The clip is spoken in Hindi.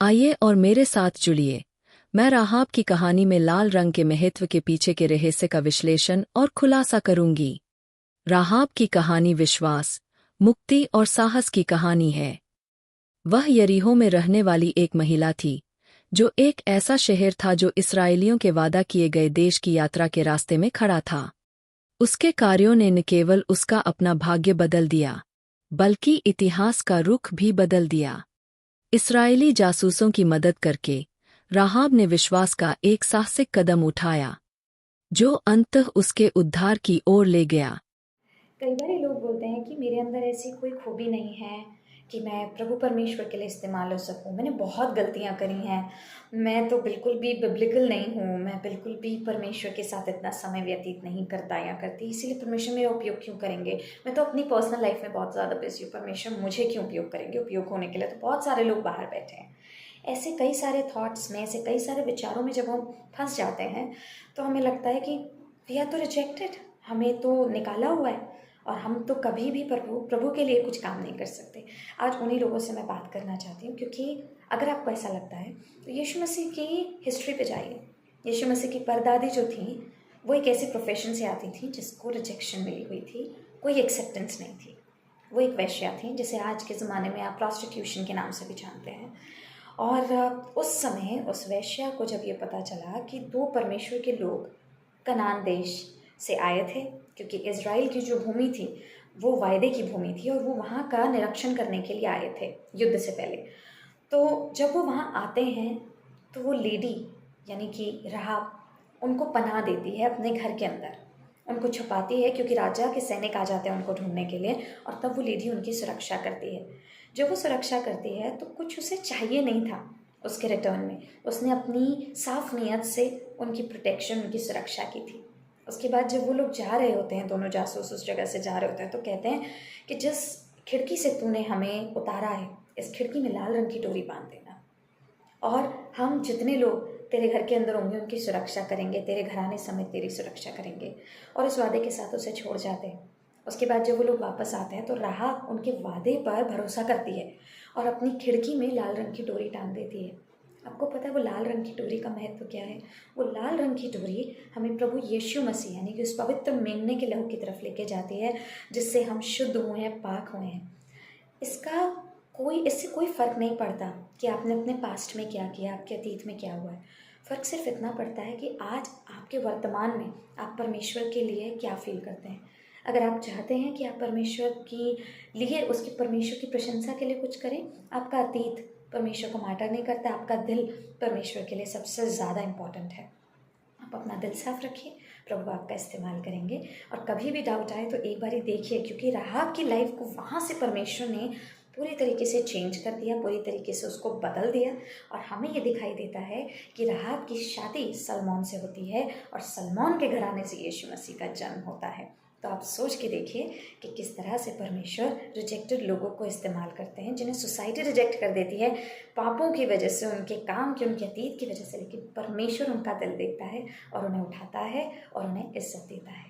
आइए और मेरे साथ जुड़िए। मैं राहाब की कहानी में लाल रंग के महत्व के पीछे के रहस्य का विश्लेषण और खुलासा करूंगी। राहाब की कहानी विश्वास, मुक्ति और साहस की कहानी है। वह यरीहो में रहने वाली एक महिला थी, जो एक ऐसा शहर था जो इस्राएलियों के वादा किए गए देश की यात्रा के रास्ते में खड़ा था। उसके कार्यों ने न केवल उसका अपना भाग्य बदल दिया, बल्कि इतिहास का रुख भी बदल दिया। इस्राएली जासूसों की मदद करके राहाब ने विश्वास का एक साहसिक कदम उठाया, जो अंततः उसके उद्धार की ओर ले गया। कई बार ये लोग बोलते हैं कि मेरे अंदर ऐसी कोई खूबी नहीं है कि मैं प्रभु परमेश्वर के लिए इस्तेमाल हो सकूं। मैंने बहुत गलतियां करी हैं। मैं तो बिल्कुल भी बिब्लिकल नहीं हूँ। मैं बिल्कुल भी परमेश्वर के साथ इतना समय व्यतीत नहीं करता या करती, इसीलिए परमेश्वर मेरा उपयोग क्यों करेंगे। मैं तो अपनी पर्सनल लाइफ में बहुत ज़्यादा बिजी हूँ, परमेश्वर मुझे क्यों उपयोग करेंगे। उपयोग होने के लिए तो बहुत सारे लोग बाहर बैठे हैं। ऐसे कई सारे थॉट्स में, ऐसे कई सारे विचारों में जब हम फंस जाते हैं तो हमें लगता है कि वी आर तो रिजेक्टेड, हमें तो निकाला हुआ है और हम तो कभी भी प्रभु प्रभु के लिए कुछ काम नहीं कर सकते। आज उन्हीं लोगों से मैं बात करना चाहती हूँ, क्योंकि अगर आपको ऐसा लगता है तो यीशु मसीह की हिस्ट्री पे जाइए। यीशु मसीह की परदादी जो थी, वो एक ऐसी प्रोफेशन से आती थी जिसको रिजेक्शन मिली हुई थी, कोई एक्सेप्टेंस नहीं थी। वो एक वैश्या थी, जिसे आज के ज़माने में आप प्रॉस्टिट्यूशन के नाम से भी जानते हैं। और उस समय उस वैश्या को जब ये पता चला कि दो परमेश्वर के लोग कनान देश से आए थे, क्योंकि इज़राइल की जो भूमि थी वो वायदे की भूमि थी और वो वहाँ का निरीक्षण करने के लिए आए थे युद्ध से पहले। तो जब वो वहाँ आते हैं तो वो लेडी यानी कि राहाब उनको पनाह देती है अपने घर के अंदर, उनको छुपाती है क्योंकि राजा के सैनिक आ जाते हैं उनको ढूंढने के लिए, और तब वो लेडी उनकी सुरक्षा करती है। जब वो सुरक्षा करती है तो कुछ उसे चाहिए नहीं था उसके रिटर्न में। उसने अपनी साफ नीयत से उनकी प्रोटेक्शन, उनकी सुरक्षा की थी। उसके बाद जब वो लोग जा रहे होते हैं, दोनों जासूस उस जगह से जा रहे होते हैं, तो कहते हैं कि जिस खिड़की से तूने हमें उतारा है, इस खिड़की में लाल रंग की डोरी बांध देना, और हम जितने लोग तेरे घर के अंदर होंगे उनकी सुरक्षा करेंगे, तेरे घराने समेत तेरी सुरक्षा करेंगे। और इस वादे के साथ उसे छोड़ जाते हैं। उसके बाद जब वो लोग वापस आते हैं तो राहाब उनके वादे पर भरोसा करती है और अपनी खिड़की में लाल रंग की डोरी टांग देती है। आपको पता है वो लाल रंग की डोरी का महत्व क्या है? वो लाल रंग की डोरी हमें प्रभु यीशु मसीह यानी कि उस पवित्र मेमने के लहू की तरफ लेके जाती है, जिससे हम शुद्ध हुए हैं, पाक हुए हैं। इससे कोई फ़र्क नहीं पड़ता कि आपने अपने पास्ट में क्या किया, आपके अतीत में क्या हुआ है। फ़र्क सिर्फ इतना पड़ता है कि आज आपके वर्तमान में आप परमेश्वर के लिए क्या फ़ील करते हैं। अगर आप चाहते हैं कि आप परमेश्वर की लिए, उसकी परमेश्वर की प्रशंसा के लिए कुछ करें, आपका अतीत परमेश्वर को मैटर नहीं करता, आपका दिल परमेश्वर के लिए सबसे ज़्यादा इम्पॉर्टेंट है। आप अपना दिल साफ रखिए, प्रभु आपका इस्तेमाल करेंगे। और कभी भी डाउट आए तो एक बार ही देखिए, क्योंकि राहाब की लाइफ को वहाँ से परमेश्वर ने पूरी तरीके से चेंज कर दिया, पूरी तरीके से उसको बदल दिया। और हमें ये दिखाई देता है कि राहाब की शादी सलमोन से होती है और सलमोन के घराने से यीशु मसीह का जन्म होता है। तो आप सोच के देखिए कि किस तरह से परमेश्वर रिजेक्टेड लोगों को इस्तेमाल करते हैं, जिन्हें सोसाइटी रिजेक्ट कर देती है पापों की वजह से, उनके काम की, उनके अतीत की वजह से, लेकिन परमेश्वर उनका दिल देखता है और उन्हें उठाता है और उन्हें इज्जत देता है।